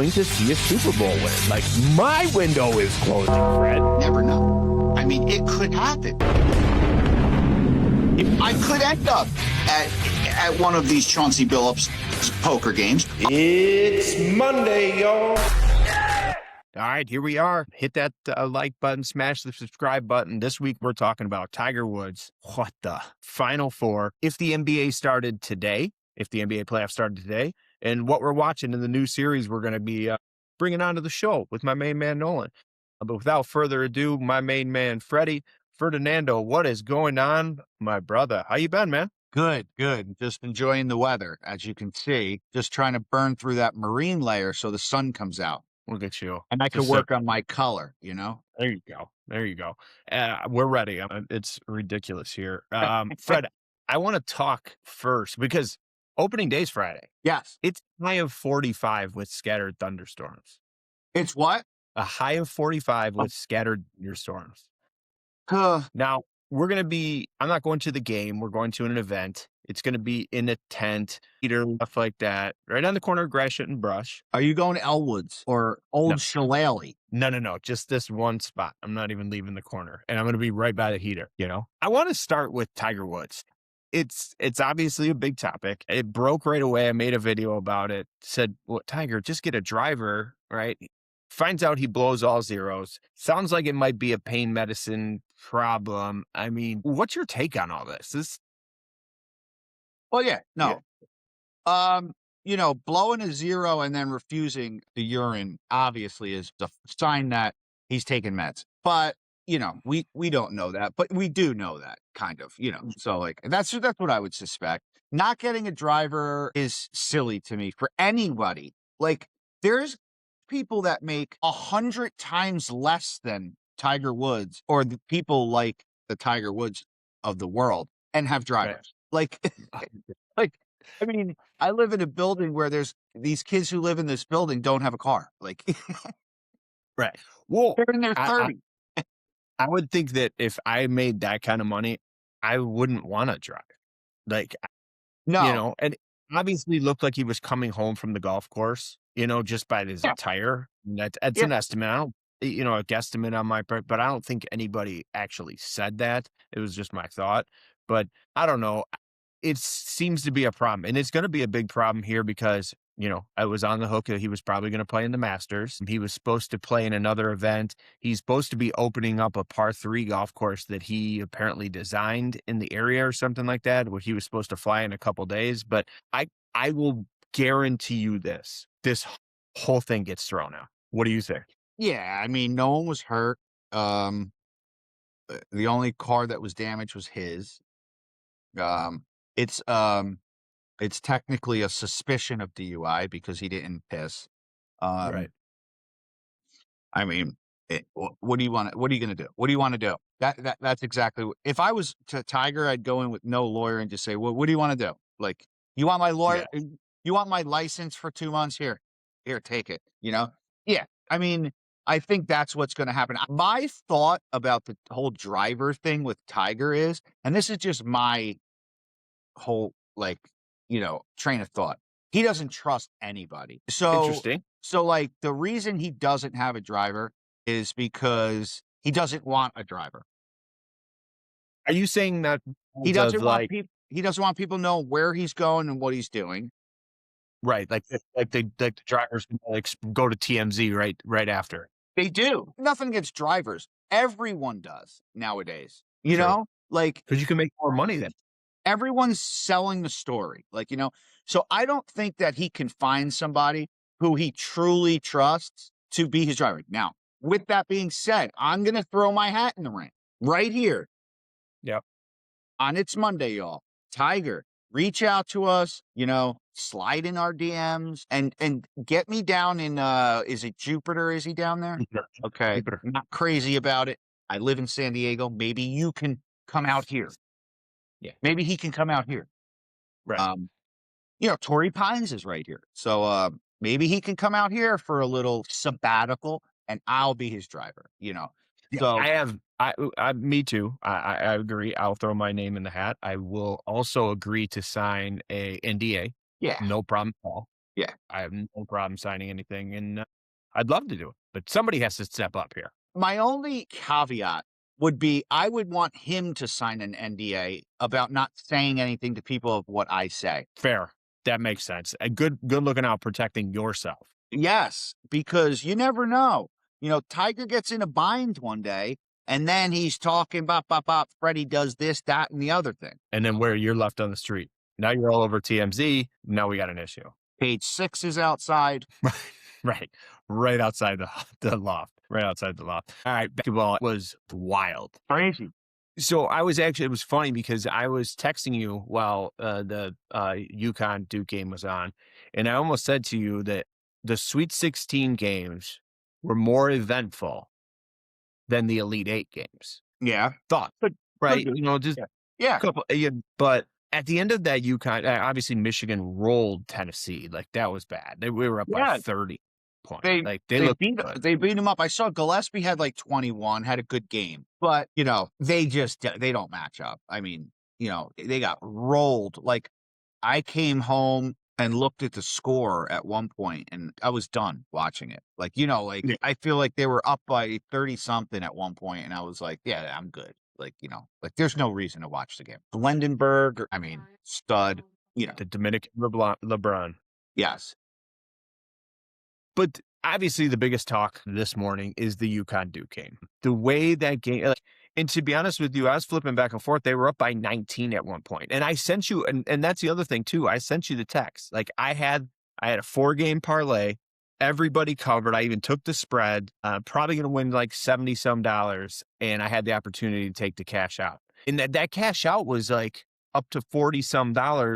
going to see a Super Bowl win. Like, my window is closing, Fred. Never know. I mean, it could happen. I could end up at one of these Chauncey Billups poker games. It's Monday, y'all. All right, here we are. Hit that like button, smash the subscribe button. This week, we're talking about Tiger Woods. What the? Final Four. If the NBA started today, if the NBA playoffs started today, and what we're watching in the new series we're going to be bringing onto the show with my main man, Nolan. But without further ado, my main man, Freddy. Ferdinando, what is going on, my brother? How you been, man? Good. Just enjoying the weather, as you can see. Just trying to burn through that marine layer so the sun comes out. Look at you. And I could work on my color, you know? There you go. We're ready. It's ridiculous here. Fred, I want to talk first because opening day's Friday. Yes. It's a high of 45 with scattered thunderstorms. It's what? A high of 45 with scattered thunderstorms. Huh. Now, I'm not going to the game. We're going to an event. It's going to be in a tent, heater, stuff like that, right on the corner of Gratiot and Brush. Are you going to Elwoods or Old Shillelagh? No. Just this one spot. I'm not even leaving the corner. And I'm going to be right by the heater, you know? I want to start with Tiger Woods. It's obviously a big topic. It broke right away. I made a video about it. Said, well, Tiger, just get a driver, right? Finds out he blows all zeros. Sounds like it might be a pain medicine problem. I mean, what's your take on all this? Well, yeah, no. Blowing a zero and then refusing the urine obviously is a sign that he's taking meds. But, we don't know that, but we do know that kind of, so like, that's what I would suspect. Not getting a driver is silly to me for anybody. Like, there's people that make 100 times less than Tiger Woods or the people like the Tiger Woods of the world and have drivers. Right. I mean, I live in a building where there's these kids who live in this building don't have a car. Like, right. Well, they're in their 30s. I would think that if I made that kind of money, I wouldn't want to drive. Like, no, and it obviously looked like he was coming home from the golf course, just by his attire. That's an estimate. I don't, a guesstimate on my part, but I don't think anybody actually said that. It was just my thought. But I don't know. It seems to be a problem, and it's going to be a big problem here because, I was on the hook that he was probably going to play in the Masters. He was supposed to play in another event. He's supposed to be opening up a par 3 golf course that he apparently designed in the area or something like that, where he was supposed to fly in a couple days. But I will guarantee you this whole thing gets thrown out. What do you think? Yeah, I mean, no one was hurt. The only car that was damaged was his. It's technically a suspicion of DUI because he didn't piss. Right. I mean, what are you going to do? What do you want to do? That's exactly if I was to Tiger, I'd go in with no lawyer and just say, well, what do you want to do? Like, you want my lawyer? Yeah. You want my license for 2 months? Here, take it. Yeah. I mean, I think that's what's going to happen. My thought about the whole driver thing with Tiger is, and this is just my whole train of thought. He doesn't trust anybody. So interesting. So like the reason he doesn't have a driver is because he doesn't want a driver. Are you saying that he doesn't want people to know where he's going and what he's doing? Right. Like the drivers go to TMZ right after. They do. Nothing against drivers. Everyone does nowadays. You know? Like, because you can make more money then. Everyone's selling the story. So I don't think that he can find somebody who he truly trusts to be his driver. Now, with that being said, I'm going to throw my hat in the ring right here. Yep. On It's Monday, y'all. Tiger, reach out to us, slide in our DMs and get me down in, is it Jupiter? Is he down there? Okay. Jupiter. I'm not crazy about it. I live in San Diego. Maybe you can come out here. Yeah. Maybe he can come out here. Right. Torrey Pines is right here. So maybe he can come out here for a little sabbatical and I'll be his driver, So me too. I agree. I'll throw my name in the hat. I will also agree to sign a NDA. Yeah. No problem at all. Yeah. I have no problem signing anything, and I'd love to do it, but somebody has to step up here. My only caveat would be I would want him to sign an NDA about not saying anything to people of what I say. Fair. That makes sense. And good looking out protecting yourself. Yes, because you never know. Tiger gets in a bind one day, and then he's talking bop. Freddy does this, that, and the other thing. And then where you're left on the street. Now you're all over TMZ. Now we got an issue. Page 6 is outside. Right. Right outside the loft. Right outside the loft. All right. Basketball was wild. Crazy. So it was funny because I was texting you while the UConn Duke game was on. And I almost said to you that the Sweet 16 games were more eventful than the Elite 8 games. Yeah. But right. Just yeah. a couple. But at the end of that UConn, obviously Michigan rolled Tennessee. Like that was bad. We were up by 30 points. They beat them up. I saw Gillespie had like 21, had a good game, but they don't match up. I mean, they got rolled. Like I came home and looked at the score at one point and I was done watching it. I feel like they were up by 30 something at one point and I was like, yeah, I'm good. There's no reason to watch the game. Blendenberg, stud, the Dominican LeBron. Yes. But obviously the biggest talk this morning is the UConn Duke game. The way that game, and to be honest with you, I was flipping back and forth. They were up by 19 at one point. And I sent you, and that's the other thing too. I sent you the text. Like I had a 4-game parlay. Everybody covered. I even took the spread. Probably going to win like $70 some. And I had the opportunity to take the cash out. And that cash out was like up to $40 some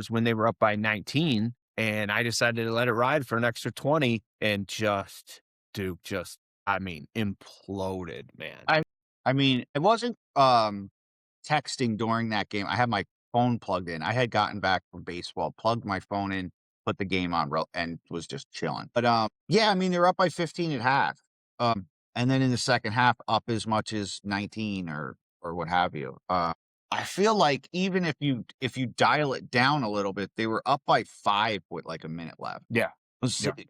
when they were up by 19. And I decided to let it ride for an extra 20 and Duke imploded, man. I wasn't texting during that game. I had my phone plugged in. I had gotten back from baseball, plugged my phone in, put the game on, and was just chilling. But they were up by 15 at half. And then in the second half, up as much as 19 or what have you. I feel like even if you dial it down a little bit, they were up by 5 with like a minute left. Yeah.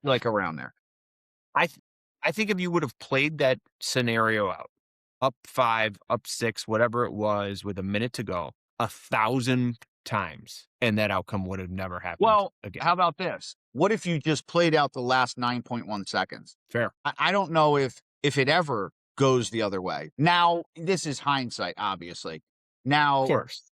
Like around there. I think if you would have played that scenario out, up 5, up 6, whatever it was, with a minute to go, 1,000 times, and that outcome would have never happened. Well, again. How about this? What if you just played out the last 9.1 seconds? Fair. I don't know if it ever goes the other way. Now, this is hindsight, obviously. Now, of course,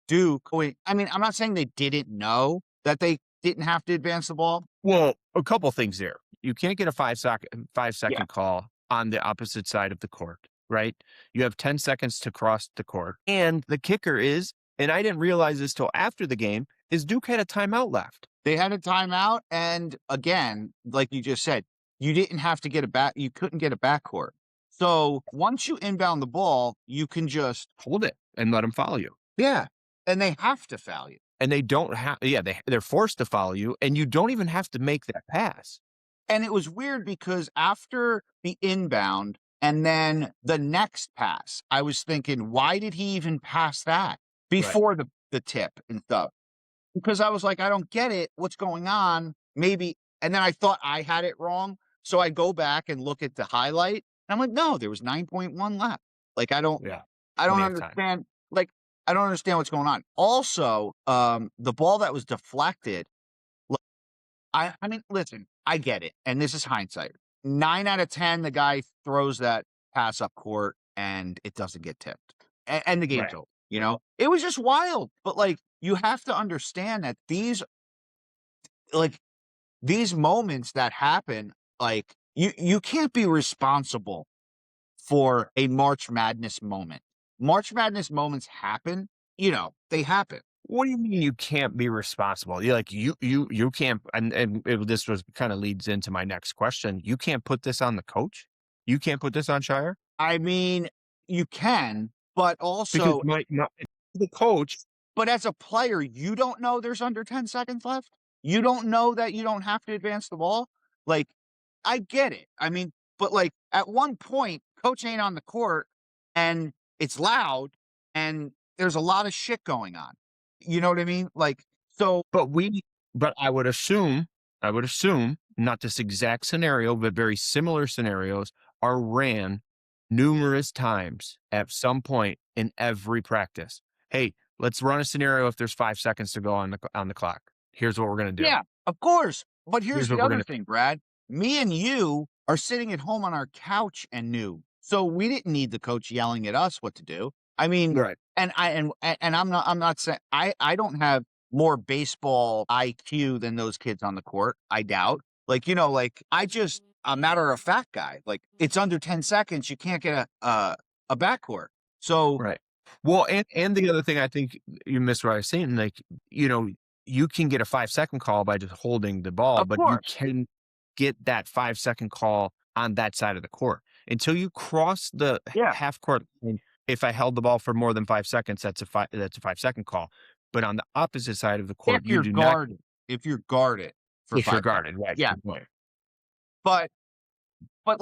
Duke. I'm not saying they didn't know that they didn't have to advance the ball. Well, a couple things there. You can't get a 5-second call on the opposite side of the court, right? You have 10 seconds to cross the court. And the kicker is, and I didn't realize this till after the game, is Duke had a timeout left. They had a timeout. And again, like you just said, you didn't have to get you couldn't get a backcourt. So once you inbound the ball, you can just hold it and let them follow you. Yeah. And they have to foul you. And they don't have, they're forced to follow you, and you don't even have to make that pass. And it was weird because after the inbound and then the next pass, I was thinking, why did he even pass that before the tip and stuff? Because I was like, I don't get it. What's going on? Maybe. And then I thought I had it wrong. So I go back and look at the highlight. And I'm like, no, there was 9.1 left. Like, I don't understand. Like, I don't understand what's going on. Also, the ball that was deflected. Listen, I get it. And this is hindsight. 9 out of 10, the guy throws that pass up court and it doesn't get tipped. And the game's over, It was just wild. But like, you have to understand that these moments that happen, like you can't be responsible for a March Madness moment. March Madness moments happen, they happen. What do you mean you can't be responsible? You're like, you can't, and this was kind of leads into my next question. You can't put this on the coach? You can't put this on Shire? You can, but also the coach. But as a player, you don't know there's under 10 seconds left. You don't know that you don't have to advance the ball. Like, I get it. But like at one point, coach ain't on the court and it's loud and there's a lot of shit going on. You know what I mean? Like, so. But we But I would assume, not this exact scenario, but very similar scenarios are ran numerous times at some point in every practice. Hey, let's run a scenario if there's 5 seconds to go on the clock. Here's what we're gonna do. Yeah, of course. But here's Here's what the we're other gonna thing, Brad. Me and you are sitting at home on our couch and knew. So we didn't need the coach yelling at us what to do. I mean, Right. and I'm not saying I don't have more baseball IQ than those kids on the court. I doubt. Like, like I just a matter of fact guy. Like it's under 10 seconds, you can't get a backcourt. So Right. Well, and the other thing I think you missed what I was saying, like, you can get a 5-second call by just holding the ball, of but you course. can get that 5-second call on that side of the court. Until you cross the Yeah. half court line, if I held the ball for more than 5 seconds, that's a 5-second call. But on the opposite side of the court, If you you're do not guarded. If you're guarded for if you're 5 seconds. guarded, right? Yeah. Good point. But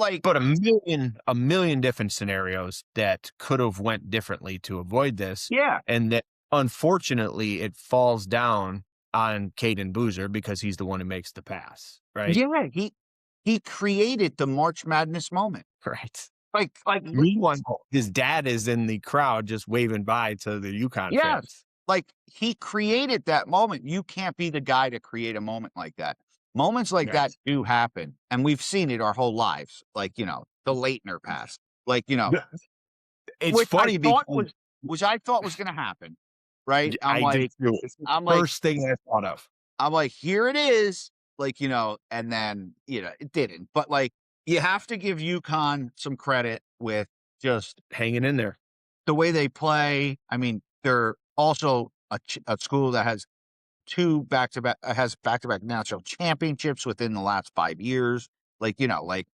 like But a million different scenarios that could have went differently to avoid this, yeah. and that unfortunately it falls down on Caden Boozer because he's the one who makes the pass, right? Yeah, he created the March Madness moment. Right. Like Meanwhile, his dad is in the crowd just waving bye to the UConn yes, fans. like he created that moment. You can't be the guy to create a moment like that. Moments like that Yes. do happen, and we've seen it our whole lives. Like the Leitner pass. Like It's which funny because which I thought was going to happen. Right? I did too. It's the I'm like, first thing I thought of. here it is. Like and then it didn't. But like you have to give UConn some credit with just Hanging in there. the way they play. I mean, they're also a school that has back-to-back national championships within the last 5 years. Like, like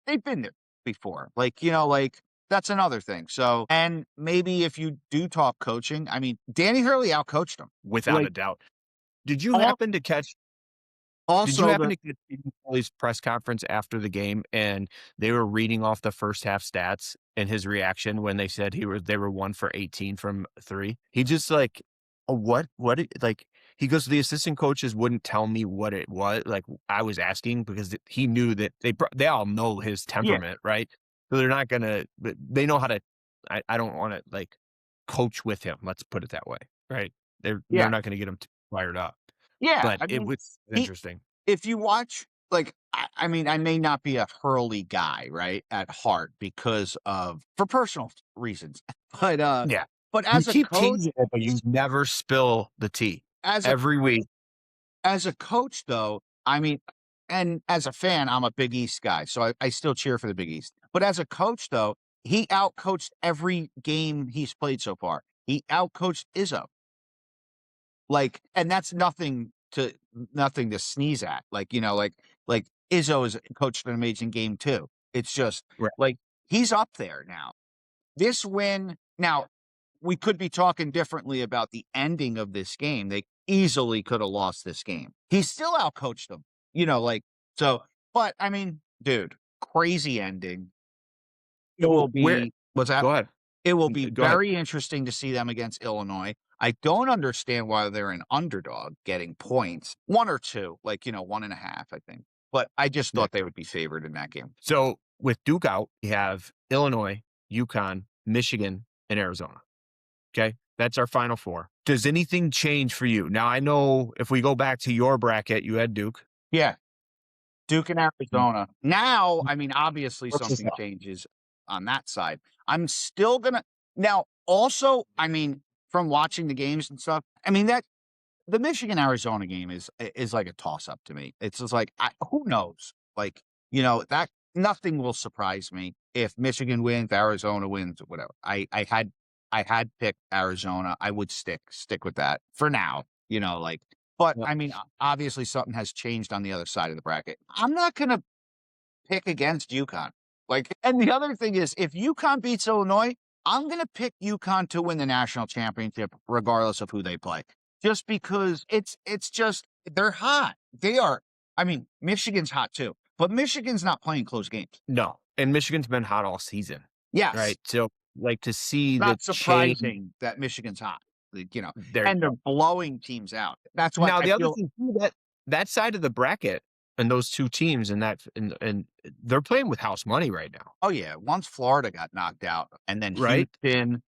they've been there before. Like, like that's another thing. So, and maybe if you do talk coaching, I mean, Danny Hurley outcoached them Without a like doubt. Did you all, happen to catch also the Stephen Foley's press conference after the game, and they were reading off the first half stats and his reaction when they said they were 1 for 18 from 3? He just like, "Oh, what? Like," he goes, "The assistant coaches wouldn't tell me what it was." Like, I was asking because he knew that they all know his temperament, right? So they're not gonna, but they know how to. I don't want to like coach with him. Let's put it that way, right? They're yeah, not going to get him fired up. yeah. But I it mean, was he, interesting. if you watch, like, I mean, I may not be a Hurley guy, right, at heart because of for personal reasons, but Yeah. but You as a keep coach, teasing it, but you never spill the tea as a every week. as a coach, though, I mean, and as a fan, I'm a Big East guy, so I still cheer for the Big East. But as a coach, though, he outcoached every game he's played so far. He outcoached Izzo. Like, and that's nothing to sneeze at. Like, like Izzo has coached an amazing game too. It's just Right. like he's up there now. This win, now we could be talking differently about the ending of this game. They easily could have lost this game. He still outcoached them, like so. But I mean, dude, crazy ending. It will Where be what's that? Go ahead. It will be Go ahead. very interesting to see them against Illinois. I don't understand why they're an underdog getting points. 1 or 2, like, 1.5, I think. But I just Yeah. thought they would be favored in that game. So with Duke out, you have Illinois, UConn, Michigan, and Arizona. Okay. That's our final 4. Does anything change for you? Now, I know if we go back to your bracket, you had Duke. Yeah. Duke and Arizona. Now, I mean, obviously What's this something now? changes on that side. I'm still gonna now also, I mean, from watching the games and stuff, I mean that the Michigan Arizona game is like a toss up to me. It's just like who knows? Like, that nothing will surprise me if Michigan wins, Arizona wins, whatever. I had picked Arizona. I would stick with that for now, like but Yep. I mean, obviously something has changed on the other side of the bracket. I'm not gonna pick against UConn. Like, and the other thing is, if UConn beats Illinois, I'm gonna pick UConn to win the national championship, regardless of who they play. Just because it's just they're hot. They are. I mean, Michigan's hot too, but Michigan's not playing close games. No. And Michigan's been hot all season. Yes, Right. So like to see the not change. surprising that Michigan's hot. and they're blowing teams out. That's why now I the other feel. thing too, that side of the bracket and those two teams and they're playing with house money right now. Oh yeah, once Florida got knocked out, and then Right? Houston,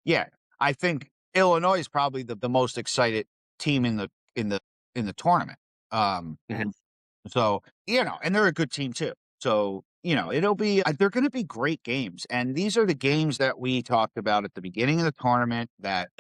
yeah, I think Illinois is probably the most excited team in the tournament. Mhm. So and they're a good team too. So it'll be they're going to be great games, and these are the games that we talked about at the beginning of the tournament. That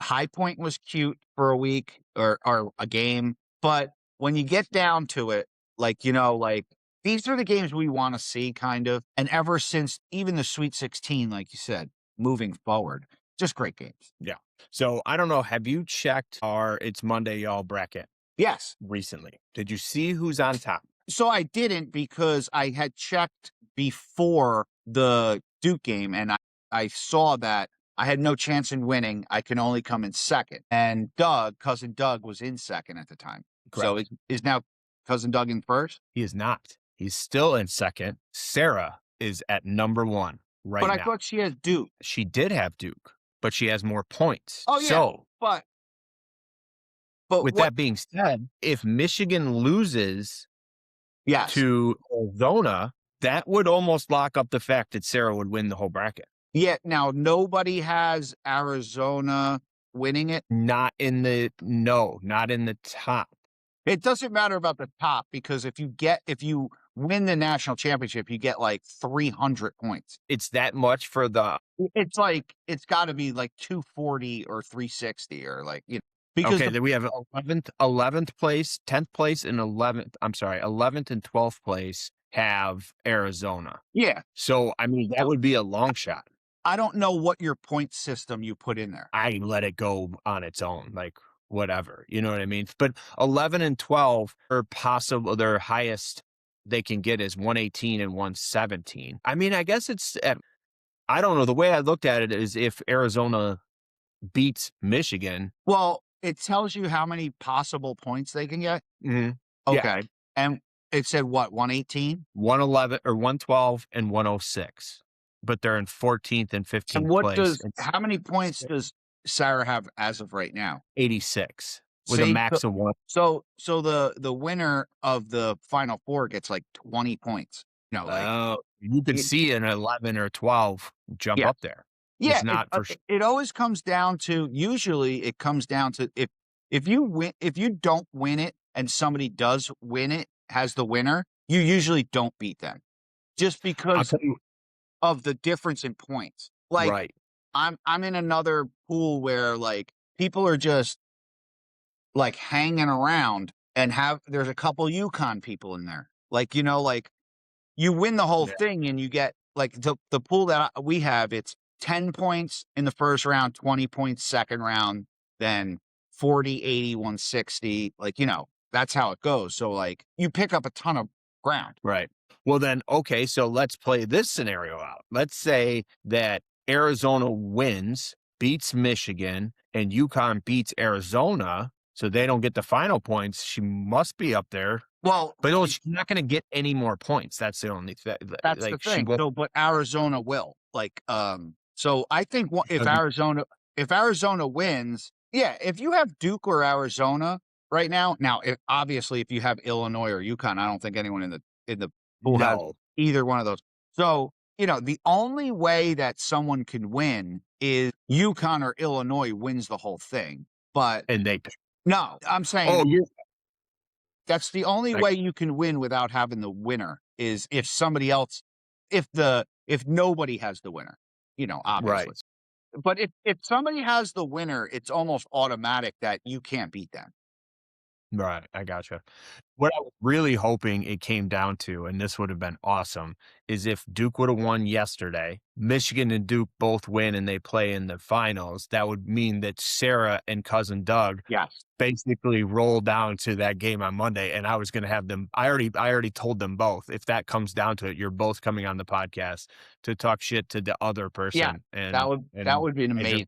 High Point was cute for a week or a game, but when you get down to it, these are the games we want to see, kind of. And ever since even the Sweet 16, like you said, moving forward, just great games. Yeah. So I don't know. Have you checked our It's Monday Y'all bracket Yes. recently? Did you see who's on top? So I didn't, because I had checked before the Duke game, and I saw that I had no chance in winning. I can only come in second. And cousin Doug, was in second at the time. Correct. So is now cousin Doug in first? He is not. He's still in second. Sarah is at number 1 right now. But I thought she had Duke. She did have Duke, but she has more points. Oh, yeah. So, but with that being said, if Michigan loses yes, to Arizona, that would almost lock up the fact that Sarah would win the whole bracket. Yeah. Now, nobody has Arizona winning it. Not in the top. It doesn't matter about the top, because if you win the national championship, you get 300 points. It's that much for the. It's got to be 240 or 360 or because then we have 11th place, 10th place, and 11th. I'm sorry, 11th and 12th place have Arizona. Yeah. So I mean, that would be a long shot. I don't know what your point system you put in there. I let it go on its own, whatever, you know what I mean? But 11 and 12 are possible. Their highest they can get is 118 and 117. I mean, I guess I don't know. The way I looked at it is if Arizona beats Michigan. Well, it tells you how many possible points they can get. Mm-hmm. Okay. Yeah. And it said what, 118? 111 or 112 and 106. But they're in 14th and 15th and what place. How many points does Sarah have as of right now? 86 with a max of 1. So the winner of the Final Four gets 20 points. You could see an 11 or 12 jump up there. Yeah, it's not for sure. It always comes down to, if you don't win it and somebody does win it, has the winner, you usually don't beat them, just because of the difference in points. Right. I'm in another pool where people are just hanging around, and there's a couple UConn people in there. You win the whole thing, and you get the pool that we have, it's 10 points in the first round, 20 points second round, then 40, 80, 160. That's how it goes. So you pick up a ton of ground. Right. Well then, okay, so let's play this scenario out. Let's say that Arizona wins, beats Michigan, and UConn beats Arizona, so they don't get the final points. She must be up there. Well, but she's not going to get any more points. That's the only thing. That's the thing. But Arizona will. So I think if Arizona wins, if you have Duke or Arizona right now, obviously if you have Illinois or UConn, I don't think anyone in the pool has either one of those. So the only way that someone can win is UConn or Illinois wins the whole thing. No, I'm saying that's the only way you can win without having the winner, is if somebody else, if nobody has the winner, obviously. Right. But if somebody has the winner, it's almost automatic that you can't beat them. Right. I gotcha. What I was really hoping it came down to, and this would have been awesome, is if Duke would have won yesterday, Michigan and Duke both win and they play in the finals, that would mean that Sarah and cousin Doug basically roll down to that game on Monday. And I was going to have them. I already told them both, if that comes down to it, you're both coming on the podcast to talk shit to the other person. Yeah, and that would be amazing.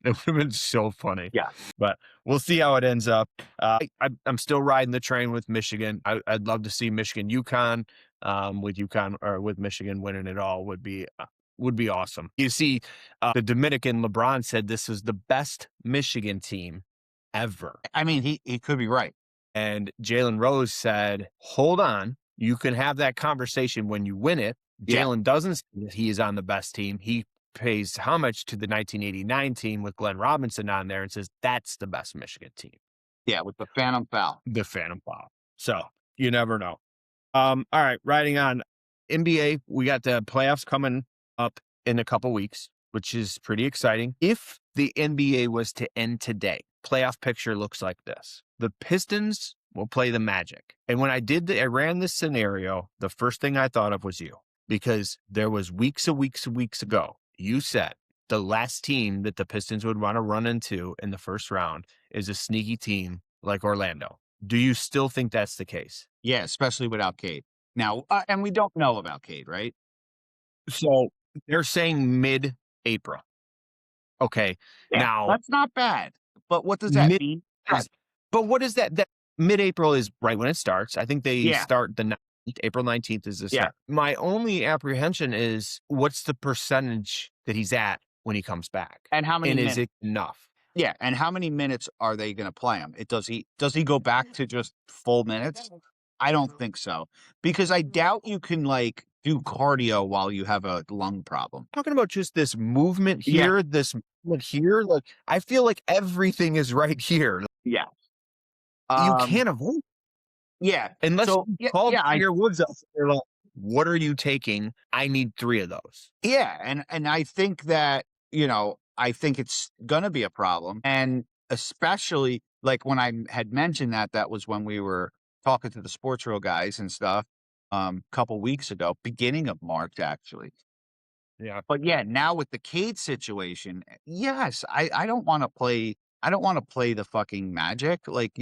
It would have been so funny. Yeah. But we'll see how it ends up. I'm still riding the train with Michigan. I'd love to see Michigan UConn, with UConn or with Michigan winning it all would be would be awesome. You see, the Dominican LeBron said this was the best Michigan team ever. I mean, he could be right. And Jalen Rose said, hold on. You can have that conversation when you win it. Yeah. Jalen doesn't say that he is on the best team. He pays homage to the 1989 team with Glenn Robinson on there and says that's the best Michigan team. Yeah, with the Phantom Foul. The Phantom Foul. So you never know. All right, riding on NBA, we got the playoffs coming up in a couple weeks, which is pretty exciting. If the NBA was to end today, playoff picture looks like this. The Pistons will play the Magic. And when I ran this scenario, the first thing I thought of was you, because there was weeks ago, you said the last team that the Pistons would want to run into in the first round is a sneaky team like Orlando. Do you still think that's the case? Yeah, especially without Cade. Now, and we don't know about Cade, right? So they're saying mid-April. Okay. Yeah, now that's not bad. But what does that mean? But what is that? That mid-April is right when it starts. I think they start the 19th, April 19th is the start. My only apprehension is what's the percentage that he's at when he comes back? And how many minutes? Is it enough? Yeah, and how many minutes are they going to play him? Does he go back to just full minutes? I don't think so, because I doubt you can like do cardio while you have a lung problem. Talking about just this movement here, this movement here. Like I feel like everything is right here. Yeah, you can't avoid. Yeah, unless you call Tiger Woods up. They're like, what are you taking? I need 3 of those. Yeah, and I think that I think it's gonna be a problem, and especially like when I had mentioned that was when we were talking to the Sports Real guys and stuff, a couple weeks ago, beginning of March actually. Yeah, but yeah, now with the Cade situation, yes, I don't want to play. I don't want to play the fucking Magic, like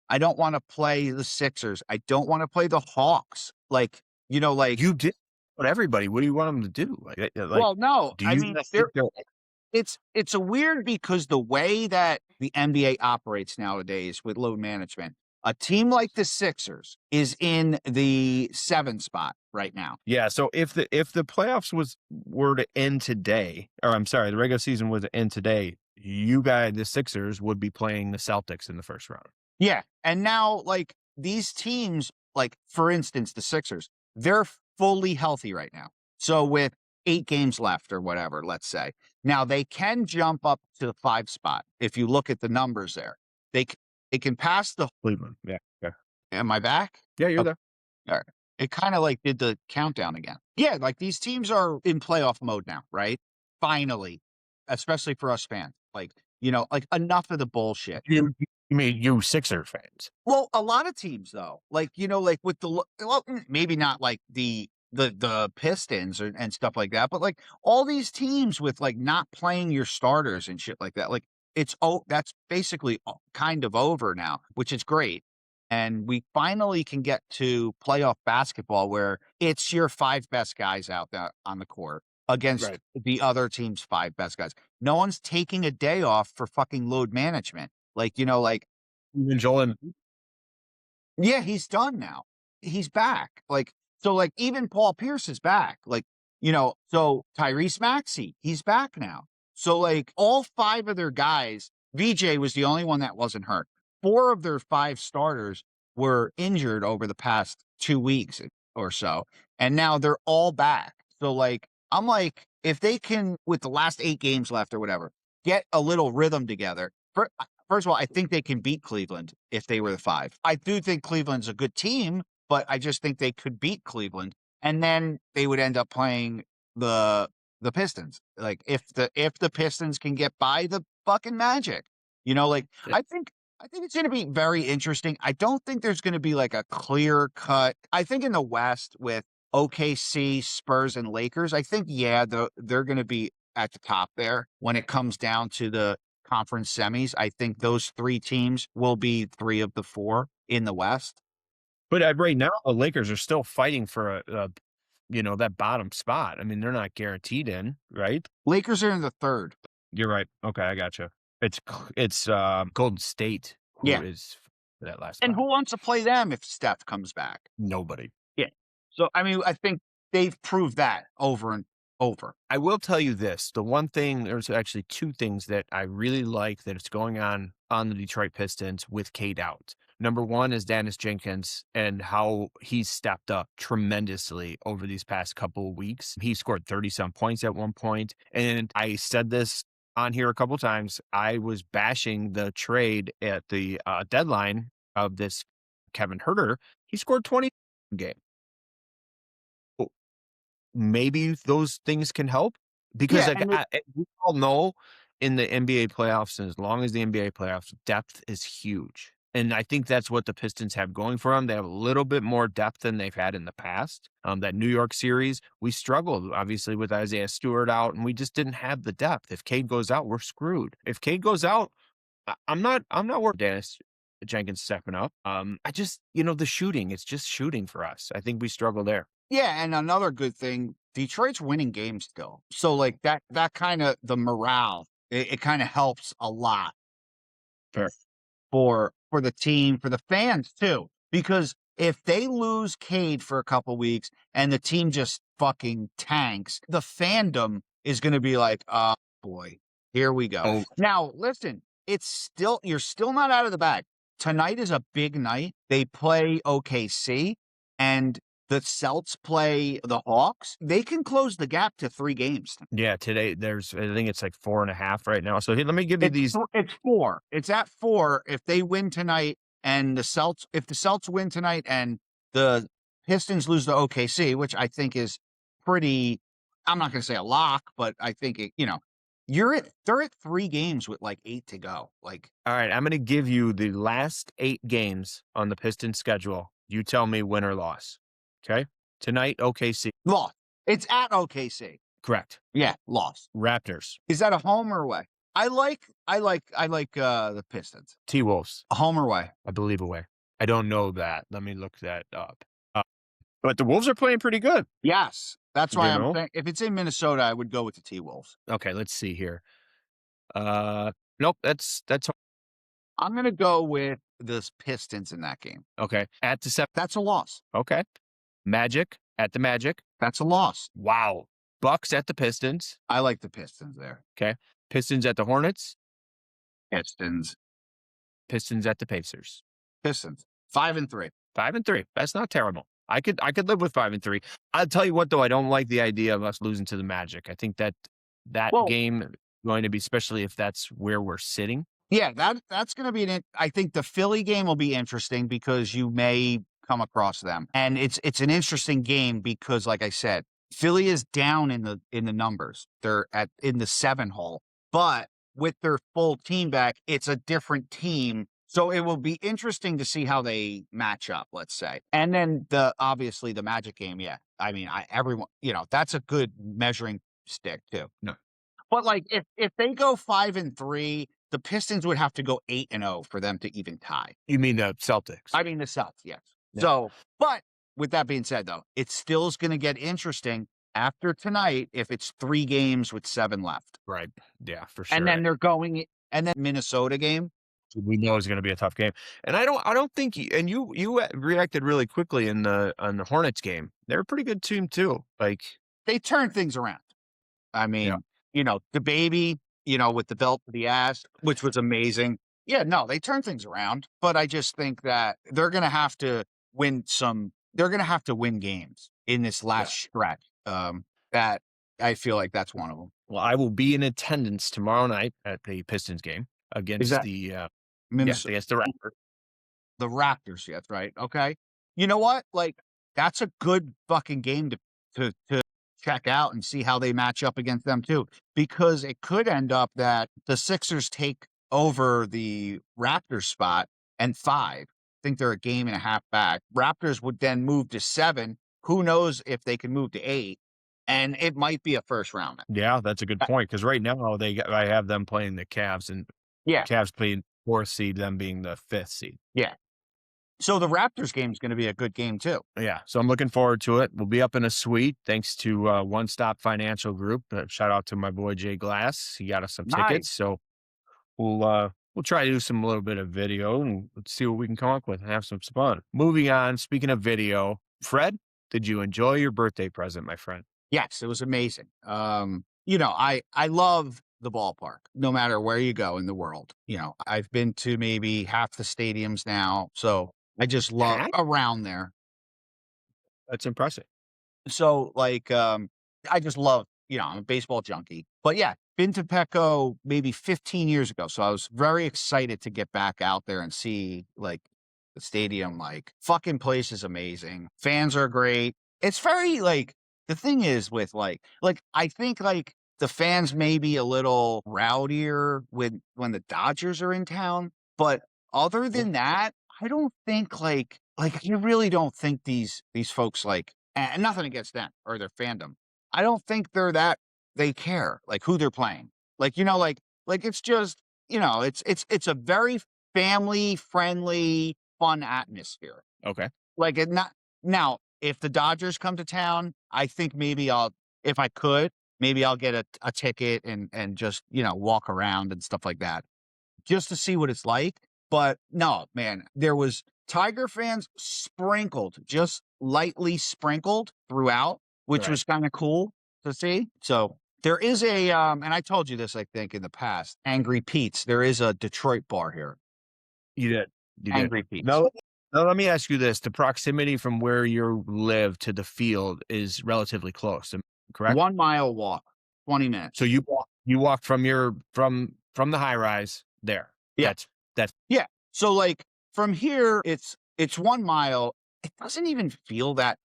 I don't want to play the Sixers. I don't want to play the Hawks, like you did. But everybody, what do you want them to do? Well, no, do you I mean it's a weird because the way that the NBA operates nowadays with load management, a team like the Sixers is in the 7 spot right now. Yeah. So if the playoffs were to end today, or I'm sorry, the regular season was to end today, you guys, the Sixers, would be playing the Celtics in the first round. Yeah. And now like these teams, like for instance, the Sixers, they're fully healthy right now. So with 8 games left or whatever, let's say. Now they can jump up to the 5 spot. If you look at the numbers there, it can pass the Cleveland. Yeah. Am I back? Yeah, you're there. All right. It kind of like did the countdown again. Yeah, like these teams are in playoff mode now, right? Finally, especially for us fans. Like, like enough of the bullshit. You mean you Sixer fans? Well, a lot of teams though, like like with maybe not like the Pistons and stuff like that, but like all these teams with like not playing your starters and shit like that, like that's basically kind of over now, which is great. And we finally can get to playoff basketball where it's your 5 best guys out there on the court against the other team's 5 best guys. No one's taking a day off for fucking load management. Like, like even Joel. Yeah, he's done now. He's back. Like, so like even Paul Pierce is back. Like, so Tyrese Maxey, he's back now. So like all 5 of their guys, VJ was the only one that wasn't hurt. 4 of their 5 starters were injured over the past 2 weeks or so. And now they're all back. So like, I'm like, if they can, with the last 8 games left or whatever, get a little rhythm together. First of all, I think they can beat Cleveland if they were the 5. I do think Cleveland's a good team, but I just think they could beat Cleveland. And then they would end up playing the Pistons. Like if the Pistons can get by the fucking Magic, like I think it's going to be very interesting. I don't think there's going to be like a clear cut. I think in the West with OKC, Spurs, and Lakers, I think, they're going to be at the top there when it comes down to the conference semis. I think those 3 teams will be 3 of the 4 in the West. But right now, the Lakers are still fighting for that bottom spot. I mean, they're not guaranteed in, right? Lakers are in the 3rd. You're right. Okay, I gotcha. It's Golden State who is that last spot. And who wants to play them if Steph comes back? Nobody. Yeah. So I mean, I think they've proved that over and over. I will tell you this. The one thing, there's actually two things that I really like that it's going on the Detroit Pistons with Cade out. Number one is Dennis Jenkins and how he's stepped up tremendously over these past couple of weeks. He scored 30-some points at one point, and I said this on here a couple times. I was bashing the trade at the deadline of this Kevin Herter. He scored 20 game. Maybe those things can help because we all know in the NBA playoffs, and as long as the NBA playoffs, depth is huge. And I think that's what the Pistons have going for them. They have a little bit more depth than they've had in the past. That New York series, we struggled obviously with Isaiah Stewart out, and we just didn't have the depth. If Cade goes out, we're screwed. If Cade goes out, I'm not worried. Dennis Jenkins stepping up. I just, the shooting, it's just shooting for us. I think we struggle there. Yeah, and another good thing, Detroit's winning games still. So like that kind of the morale, it kind of helps a lot. Fair. For the team, for the fans too. Because if they lose Cade for a couple weeks and the team just fucking tanks, the fandom is going to be like, oh boy, here we go. Oh. Now, listen, you're still not out of the bag. Tonight is a big night. They play OKC and the Celts play the Hawks. They can close the gap to 3 games. Yeah, today I think it's like 4.5 right now. So here, let me give you these. It's 4. It's at 4. If they win tonight and if the Celts win tonight and the Pistons lose to OKC, which I think is pretty, I'm not going to say a lock, but I think they're at 3 games with like 8 to go. Like, all right, I'm going to give you the last 8 games on the Pistons schedule. You tell me win or loss. Okay. Tonight, OKC. Lost. It's at OKC. Correct. Yeah, lost. Raptors. Is that a home or away? I like the Pistons. T-Wolves. A home or away? I believe away. I don't know that. Let me look that up. But the Wolves are playing pretty good. Yes. That's why I'm saying if it's in Minnesota, I would go with the T-Wolves. Okay, let's see here. Nope, that's I'm going to go with the Pistons in that game. Okay. At the 7. That's a loss. Okay. Magic at the Magic. That's a loss. Wow. Bucks at the Pistons. I like the Pistons there. Okay. Pistons at the Hornets. Pistons. Pistons at the Pacers. Pistons. 5-3. 5-3. That's not terrible. I could live with 5-3. I'll tell you what, though, I don't like the idea of us losing to the Magic. I think that game is going to be, especially if that's where we're sitting. Yeah, that's going to be I think the Philly game will be interesting because you may come across them. And it's an interesting game because, like I said, Philly is down in the numbers. They're in the 7 hole. But with their full team back, it's a different team. So it will be interesting to see how they match up, let's say. And then obviously the Magic game, yeah. I mean, everyone, that's a good measuring stick too. No. But like if they go 5-3, the Pistons would have to go 8-0 for them to even tie. You mean the Celtics? I mean the Celtics, yes. Yeah. So, but with that being said, though, it still is going to get interesting after tonight if it's 3 games with 7 left. Right. Yeah, for sure. And then and then Minnesota game. We know it's going to be a tough game. And I don't think you reacted really quickly on the Hornets game. They're a pretty good team too. Like, they turned things around. I mean, the baby, with the belt to the ass, which was amazing. Yeah, no, they turned things around, but I just think that they're going to have to win games in this last stretch. That I feel like that's one of them. Well, I will be in attendance tomorrow night at the Pistons game against the Minnesota, against the Raptors. The Raptors, yeah, that's right. Okay. You know what? Like, that's a good fucking game to check out and see how they match up against them too, because it could end up that the Sixers take over the Raptors spot and 5. I think they're a game and a half back. Raptors would then move to 7. Who knows if they can move to 8, and it might be a first round. Yeah, that's a good point, because right now I have them playing the Cavs, and Cavs playing 4th seed, them being the 5th seed. Yeah. So the Raptors game is going to be a good game too. Yeah. So I'm looking forward to it. We'll be up in a suite thanks to One Stop Financial Group. Shout out to my boy Jay Glass. He got us some tickets. So we'll try to do some little bit of video and let's see what we can come up with and have some fun. Moving on. Speaking of video, Fred, did you enjoy your birthday present, my friend? Yes, it was amazing. I love the ballpark, no matter where you go in the world. I've been to maybe half the stadiums now, so I just love Hat? around there. That's impressive. So, I just love, I'm a baseball junkie. But yeah, been to Petco maybe 15 years ago. So I was very excited to get back out there and see the stadium. Like, fucking place is amazing. Fans are great. It's very the thing is with I think the fans may be a little rowdier when the Dodgers are in town. But other Yeah. than that, I don't think I really don't think these folks and nothing against them or their fandom. I don't think they care who they're playing. It's just, it's a very family friendly, fun atmosphere. Okay. It not now, if the Dodgers come to town, I think maybe if I could, maybe I'll get a ticket and just, walk around and stuff like that just to see what it's like. But no, man, there was Tiger fans sprinkled, just lightly sprinkled throughout, which Right. was kind of cool to see. So there is and I told you this, I think, in the past, Angry Pete's. There is a Detroit bar here. You did. You did. Angry Pete's. Now, let me ask you this. The proximity from where you live to the field is relatively close, correct? 1 mile walk, 20 minutes. So you walk from from the high rise there. Yeah. That's Yeah. So from here, it's 1 mile. It doesn't even feel that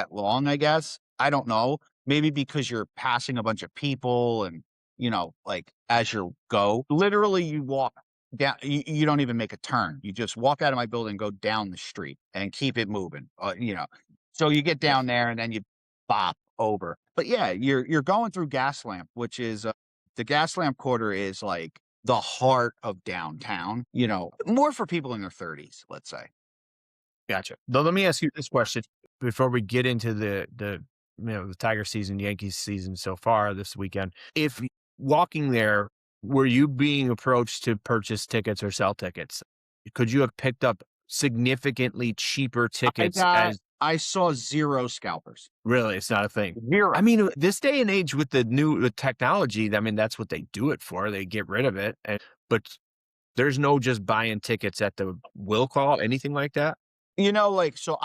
long, I guess. I don't know. Maybe because you're passing a bunch of people and, as you go, literally you walk down, you don't even make a turn. You just walk out of my building, go down the street and keep it moving. So you get down there and then you bop over. But yeah, you're going through Gaslamp, which is the Gaslamp quarter is the heart of downtown, more for people in their 30s, let's say. Gotcha. Though, let me ask you this question before we get into the Tiger season, Yankees season so far this weekend. If walking there, were you being approached to purchase tickets or sell tickets? Could you have picked up significantly cheaper tickets? I saw 0 scalpers. Really, it's not a thing. 0. I mean, this day and age with the technology, I mean, that's what they do it for. They get rid of it, but there's no just buying tickets at the will call, anything like that. So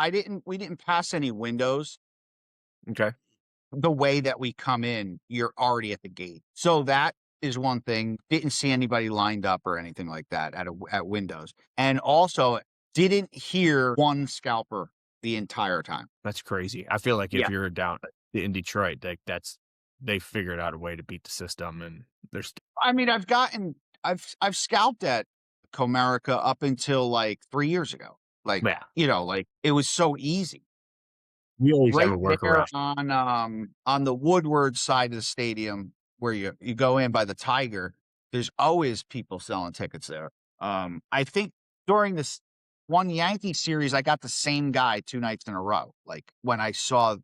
we didn't pass any windows. Okay. The way that we come in, you're already at the gate. So that is one thing. Didn't see anybody lined up or anything like that at windows. And also didn't hear one scalper the entire time. That's crazy. I feel like if you're down in Detroit, they figured out a way to beat the system, and there's. I mean, I've scalped at Comerica up until 3 years ago. It was so easy. We always Right have a workaround on the Woodward side of the stadium where you go in by the Tiger. There's always people selling tickets there. I think during this one Yankee series, I got the same guy 2 nights in a row. When I saw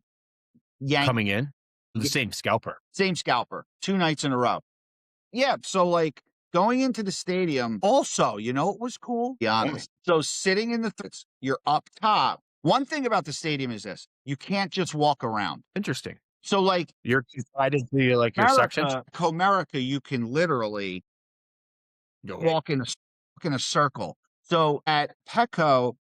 coming in, the same scalper, 2 nights in a row. Yeah. So going into the stadium, also, it was cool. Be honest. So sitting in the you're up top. One thing about the stadium is this: you can't just walk around. Interesting. So you're divided to your section. Comerica, you can literally walk in a circle. So at Petco,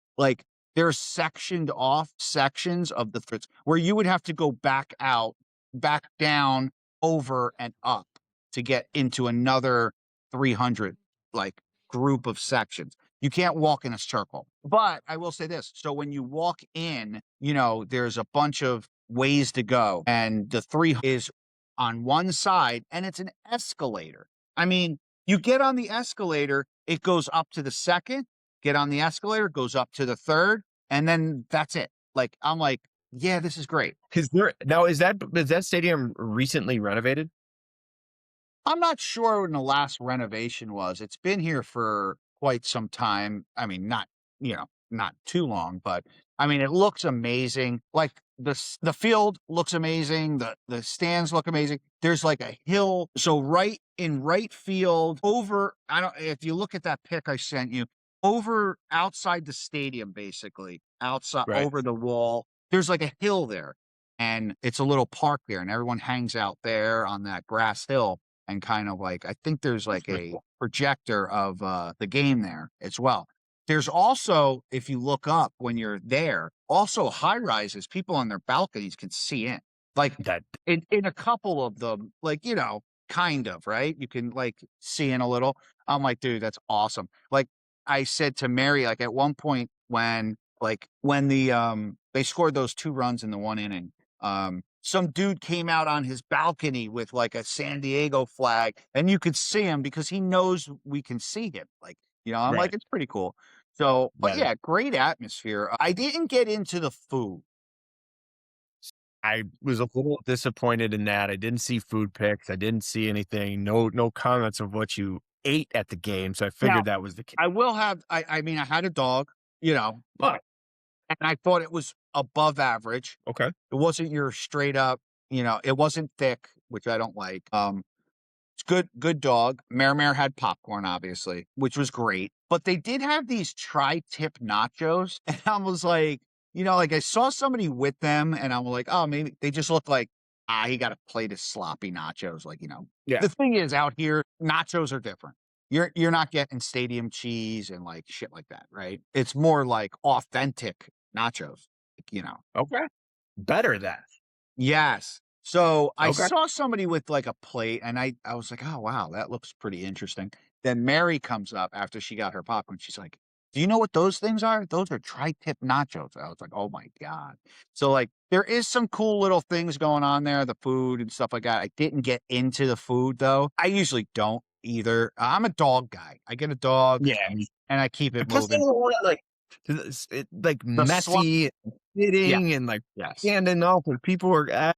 there's sectioned off sections of the threads where you would have to go back out, back down, over and up to get into another 300 group of sections. You can't walk in a circle. But I will say this. So when you walk in, there's a bunch of ways to go. And the 3 is on one side and it's an escalator. I mean, you get on the escalator, it goes up to the second, get on the escalator, goes up to the third, and then that's it. I'm yeah, this is great. Is that stadium recently renovated? I'm not sure when the last renovation was. It's been here for quite some time. I mean, not too long, but I mean, it looks amazing. The field looks amazing. The stands look amazing. There's a hill. So right in right field if you look at that pic I sent you, over outside the stadium, basically outside, right, over the wall, there's a hill there. and it's a little park there, and everyone hangs out there on that grass hill, and kind of like I think there's like a projector of the game there as well. There's also, if you look up when you're there, also high rises, people on their balconies can see in. Like That in a couple of them, like, kind of, right? You can like see in a little. I'm like, dude, that's awesome. Like I said to Mary, like at one point when they scored those 2 runs in the 1 inning, some dude came out on his balcony with like a San Diego flag, and you could see him because he knows we can see him. Like, I'm right. like, it's pretty cool. So, but That yeah, great atmosphere. I didn't get into the food. I was a little disappointed in that. I didn't see food pics. I didn't see anything. No comments of what you ate at the game. So I Now, figured that was the case. I will have I mean, I had a dog, but and I thought it was above average. Okay. It wasn't your straight up, it wasn't thick, which I don't like. It's good dog. Mare had popcorn, obviously, which was great. But they did have these tri-tip nachos, and I was like, like I saw somebody with them, and I'm like, oh, maybe they just look like he got a plate of sloppy nachos, like Yeah. The thing is, out here, nachos are different. You're not getting stadium cheese and like shit like that, right? It's more like authentic nachos, Okay. Better that. Yes. So I Okay. saw somebody with like a plate, and I was like, oh wow, that looks pretty interesting. Then Mary comes up after she got her popcorn. She's like, do you know what those things are? Those are tri-tip nachos. I was like, oh my God. So like there is some cool little things going on there, the food and stuff like that. I didn't get into the food though. I usually don't either. I'm a dog guy. I get a dog Yeah. and I keep it Plus, they moving. don't want like like The slop, messy and yeah, sitting and like yes. standing up when people are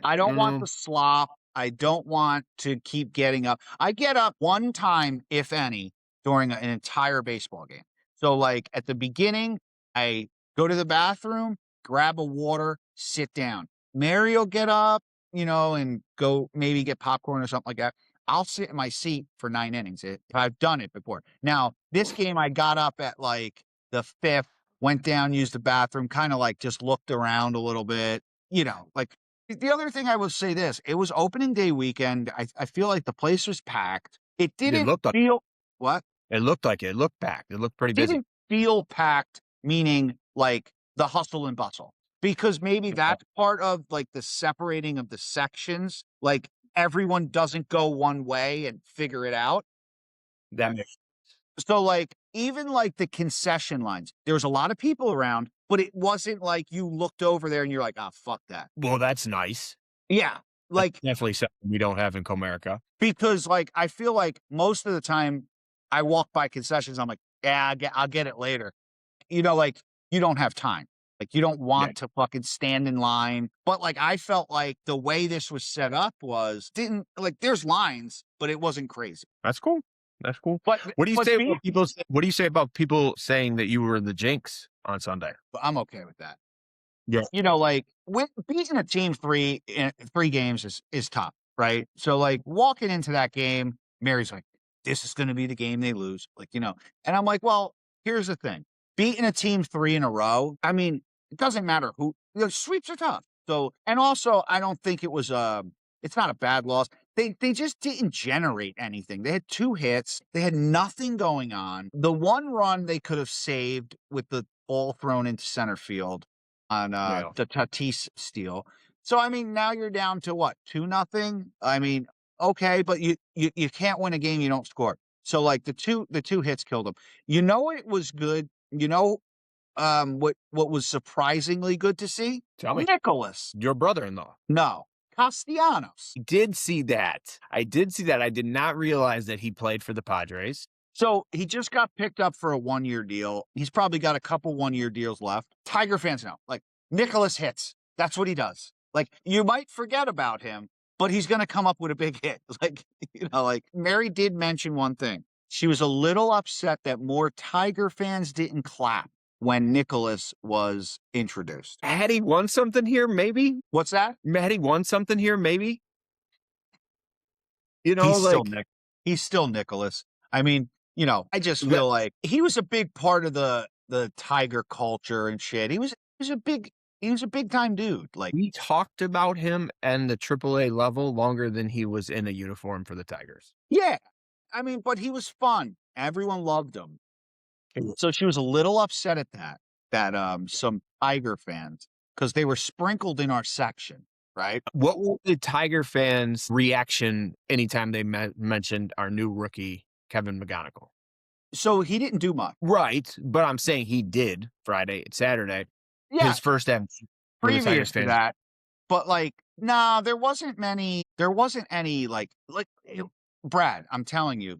I don't want the slop. I don't want to keep getting up. I get up one time, if any, during an entire baseball game. So, like at the beginning, I go to the bathroom, grab a water, sit down. Mary will get up, and go maybe get popcorn or something like that. I'll sit in my seat for 9 innings. If I've done it before. Now, this game, I got up at like the 5th, went down, used the bathroom, kind of like just looked around a little bit, like the other thing I will say this, it was opening day weekend. I feel like the place was packed. It It didn't looked like feel what? it looked like it looked packed. It looked pretty busy. Didn't feel packed, meaning like the hustle and bustle. Because maybe that's part of like the separating of the sections. Like everyone doesn't go one way and figure it out. That makes So like even like the concession lines, there was a lot of people around, but it wasn't like you looked over there and you're like, oh, fuck that. well, that's nice. Yeah. That's Like definitely something we don't have in Comerica. because like I feel like most of the time I walk by concessions, I'm like, yeah, I'll get it later. Like you don't have time. Like you don't Yeah. want to fucking stand in line. But like I felt like the way this was set up didn't like there's lines, but it wasn't crazy. That's cool. That's cool. But What do you but say me, about people? What do you say about people saying that you were the jinx on Sunday? I'm okay with that. Yeah. Like beating a team 3 in 3 games is tough, right? So like walking into that game, Mary's like, this is going to be the game they lose, like and I'm like, well, here's the thing: beating a team 3 in a row. I mean, it doesn't matter who. Sweeps are tough. So and also, I don't think it was it's not a bad loss. They just didn't generate anything. They had 2 hits. They had nothing going on. The one run they could have saved with the ball thrown into center field on the Tatis steal. So I mean, now you're down to what, 2-0? I mean, okay, but you can't win a game you don't score. So like the two hits killed them. It was good. What was surprisingly good to see? Tell me. Nicholas. Your brother-in-law. No, Castellanos. I did see that. I did not realize that he played for the Padres. So he just got picked up for a 1-year deal. He's probably got a couple 1-year deals left. Tiger fans know, like Nicholas hits. That's what he does. Like you might forget about him, but he's going to come up with a big hit. Like Mary did mention one thing. She was a little upset that more Tiger fans didn't clap when Nicholas was introduced. Had he won something here? Maybe. What's that? Had he won something here? Maybe. He's still Nicholas. I mean, I just feel like he was a big part of the Tiger culture and shit. He was a big, He was a big time dude. Like, we talked about him and the AAA level longer than he was in a uniform for the Tigers. yeah, I mean, but he was fun. Everyone loved him. Okay. So she was a little upset at that some Tiger fans, because they were sprinkled in our section, right? What was the Tiger fans' reaction anytime they mentioned our new rookie, Kevin McGonigle? So he didn't do much. Right, but I'm saying he did Friday and Saturday. Yeah, His first M for the Tigers previous to fans. that. But like, nah, there wasn't any Brad, I'm telling you,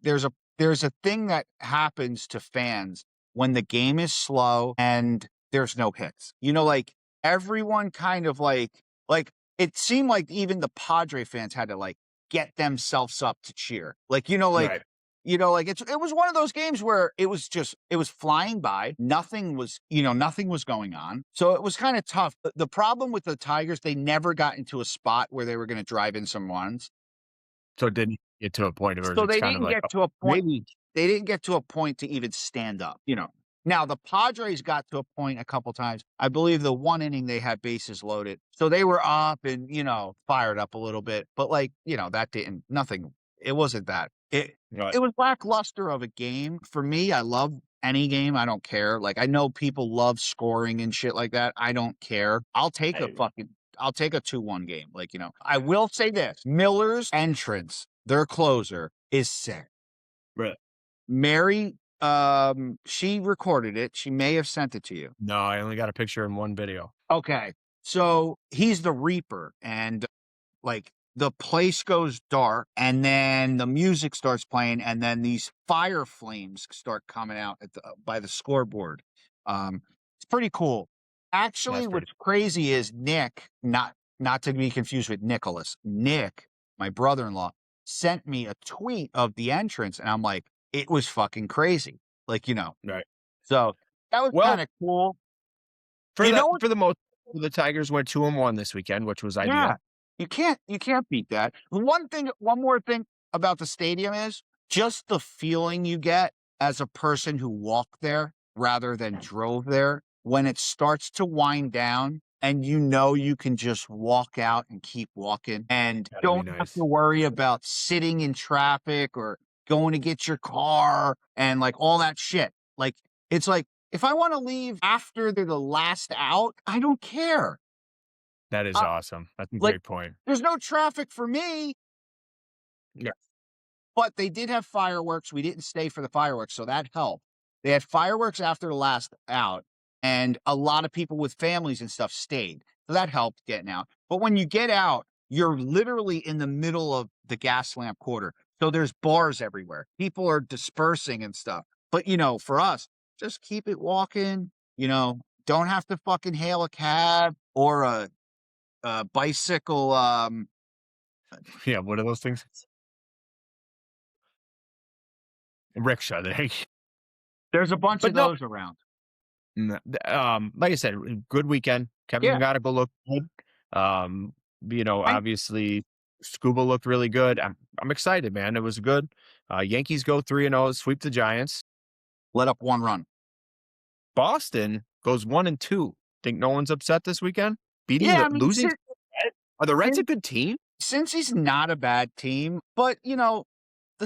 there's a thing that happens to fans when the game is slow and there's no hits. You know, like everyone kind of like it seemed like even the Padre fans had to like get themselves up to cheer. Like, Right. like it was one of those games where it was flying by. Nothing was going on. So it was kind of tough. The problem with the Tigers, they never got into a spot where they were going to drive in some runs. So it didn't get to a point where So it's they kind of didn't like, get to a point. maybe. They didn't get to a point to even stand up, Now the Padres got to a point a couple times. I believe the one inning they had bases loaded. So they were up and, fired up a little bit. But it wasn't that. Right. It was lackluster of a game. For me, I love any game. I don't care. Like, I know people love scoring and shit like that. I don't care. I'll take a 2-1 game. Like, I will say this. Miller's entrance, their closer, is sick. Right. Mary, she recorded it. She may have sent it to you. No, I only got a picture in one video. Okay. So he's the Reaper, and like the place goes dark, and then the music starts playing, and then these fire flames start coming out by the scoreboard. It's pretty cool. Actually, what's crazy is Nick, not to be confused with Nicholas. Nick, my brother-in-law, sent me a tweet of the entrance, and I'm like, it was fucking crazy. Like, Right. So that was kind of cool. For the most, the Tigers went 2-1 this weekend, which was ideal. Yeah, you can't beat that. One more thing about the stadium is just the feeling you get as a person who walked there rather than drove there when it starts to wind down and you can just walk out and keep walking and That'd be don't have nice. to worry about sitting in traffic or going to get your car and like all that shit. Like, it's like, if I want to leave after they're the last out, I don't care. That is awesome. That's a great point. There's no traffic for me. Yeah. But they did have fireworks. We didn't stay for the fireworks, so that helped. They had fireworks after the last out, and a lot of people with families and stuff stayed. So that helped getting out. But when you get out, you're literally in the middle of the gas lamp quarter. So there's bars everywhere. People are dispersing and stuff. But, for us, just keep it walking. Don't have to fucking hail a cab or a bicycle. Yeah, what are those things? Rickshaw. There's a bunch of those around. Like I said, good weekend. Kevin McGonigle looked good. Obviously Scuba looked really good. I'm excited, man. It was good. Yankees go 3-0, sweep the Giants. Let up 1 run. Boston goes 1-2. Think no one's upset this weekend? Losing. Are the Reds a good team? Since he's not a bad team, but the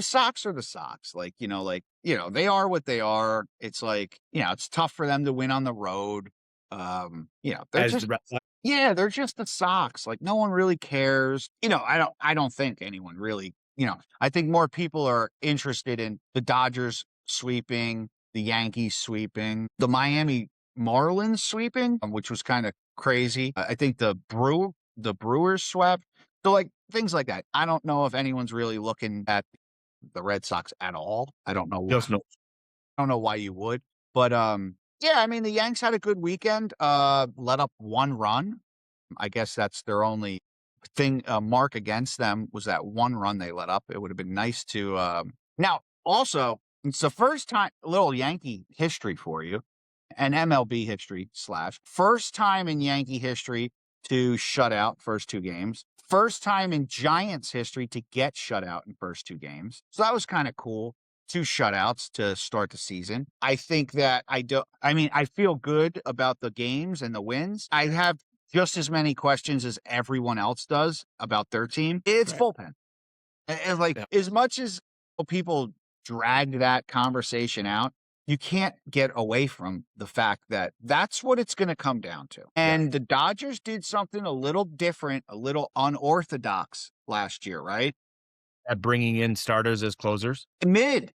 Sox are the Sox. They are what they are. It's like, it's tough for them to win on the road. They're just the Sox. Like, no one really cares. I don't think anyone really, I think more people are interested in the Dodgers sweeping, the Yankees sweeping, the Miami Marlins sweeping, which was kind of crazy. I think the Brewers swept. So like things like that. I don't know if anyone's really looking at the Red Sox at all. I don't know. I don't know why you would, but the Yanks had a good weekend. Let up 1 run. I guess that's their only thing. Mark against them was that 1 run they let up. It would have been nice to. Now, also, it's the first time. A little Yankee history for you, and MLB history / first time in Yankee history to shut out first 2 games. First time in Giants history to get shut out in first 2 games. So that was kind of cool. 2 shutouts to start the season. I think that I feel good about the games and the wins. I have just as many questions as everyone else does about their team. It's bullpen. And like, as much as people drag that conversation out, you can't get away from the fact that that's what it's going to come down to. And the Dodgers did something a little different, a little unorthodox last year, right? At bringing in starters as closers? Bringing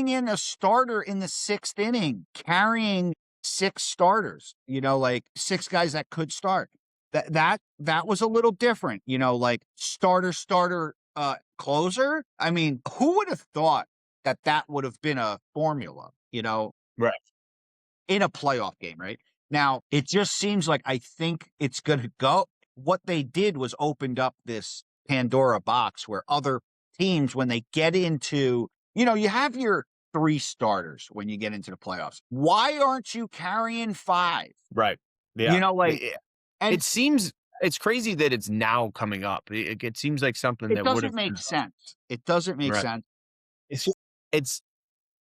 in a starter in the 6th inning, carrying 6 starters, like 6 guys that could start. That was a little different, like starter, closer. I mean, who would have thought that would have been a formula, Right. in a playoff game, right? Now, it just seems like I think it's going to go. What they did was opened up this Pandora box where other teams, when they get into, you have your 3 starters when you get into the playoffs. Why aren't you carrying 5? Right. Yeah. And it's crazy that it's now coming up. It seems like something that would have doesn't make sense. It doesn't make sense. It's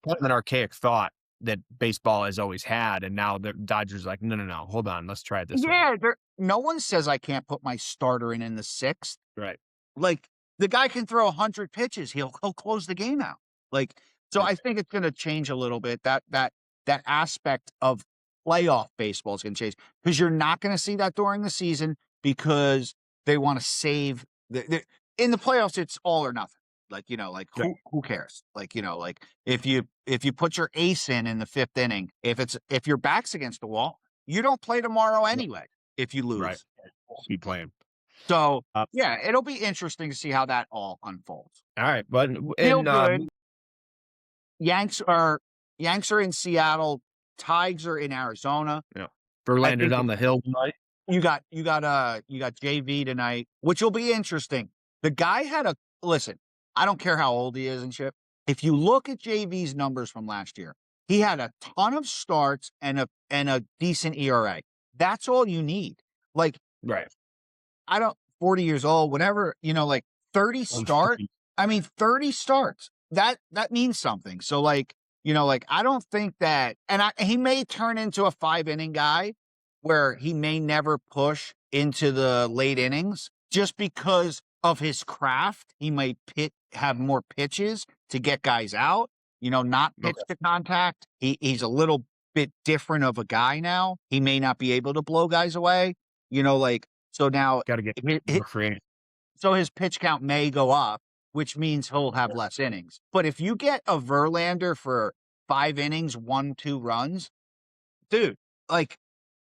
kind of an archaic thought that baseball has always had, and now the Dodgers are like, no, hold on, let's try it this way. Yeah, no one says I can't put my starter in the 6th. Right. Like, the guy can throw 100 pitches, he'll close the game out. Like, so I think it's going to change a little bit. That aspect of playoff baseball is going to change, because you're not going to see that during the season, because they want to save in the playoffs. It's all or nothing. Like, who cares? Like, like if you put your ace in the 5th inning, if your back's against the wall, you don't play tomorrow anyway. If you lose, right, be playing. So it'll be interesting to see how that all unfolds. All right, but good. Yanks are in Seattle. Tigers are in Arizona. Yeah, Verlander's on the hill tonight. You got JV tonight, which will be interesting. The guy had listen. I don't care how old he is and shit. If you look at JV's numbers from last year, he had a ton of starts and a decent ERA. That's all you need. Like, right. 40 years old, whatever, like 30 starts. I mean, 30 starts. That means something. So like, I don't think that, and he may turn into a 5-inning guy where he may never push into the late innings just because of his craft. He might have more pitches to get guys out, not pitch to contact. He's a little bit different of a guy now. He may not be able to blow guys away, so now got to get more creative. So his pitch count may go up, which means he'll have less innings. But if you get a Verlander for 5 innings, 1-2 runs, dude, like,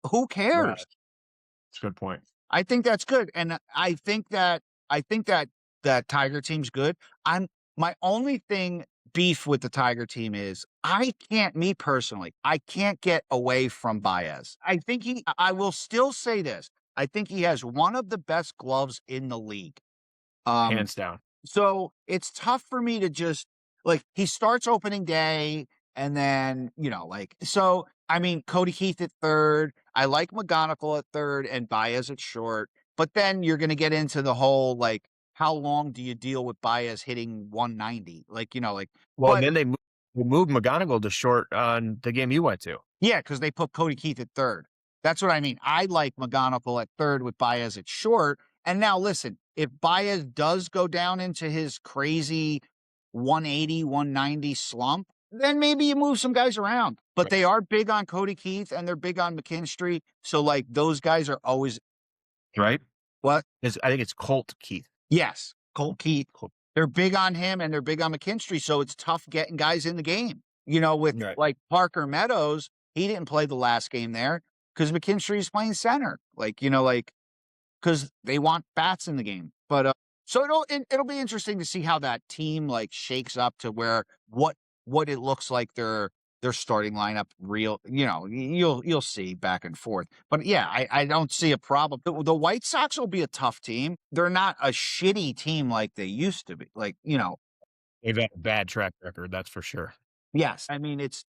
who cares? Right. That's a good point. I think that's good. And I think that Tiger team's good. My only beef with the Tiger team is me personally, I can't get away from Baez. I will still say this. I think he has one of the best gloves in the league. Hands down. So it's tough for me to just, like, he starts opening day and then, so, I mean, Cody Keith at 3rd. I like McGonigle at 3rd and Baez at short. But then you're going to get into the whole, like, how long do you deal with Baez hitting 190? Like, Well, then they moved McGonigle to short on the game you went to. Yeah, because they put Cody Keith at 3rd. That's what I mean. I like McGonigle at 3rd with Baez at short. And now listen, if Baez does go down into his crazy 180, 190 slump, then maybe you move some guys around. But they are big on Cody Keith and they're big on McKinstry. So, like, those guys are always right. What? I think it's Colt Keith. Yes, Colt Keith. They're big on him and they're big on McKinstry. So it's tough getting guys in the game. With like Parker Meadows, he didn't play the last game there because McKinstry's playing center. Because they want bats in the game. But so it'll be interesting to see how that team like shakes up to where what it looks like their starting lineup. You'll see back and forth. But yeah, I don't see a problem. The White Sox will be a tough team. They're not a shitty team like they used to be. They've had a bad track record, that's for sure. Yes, I mean it's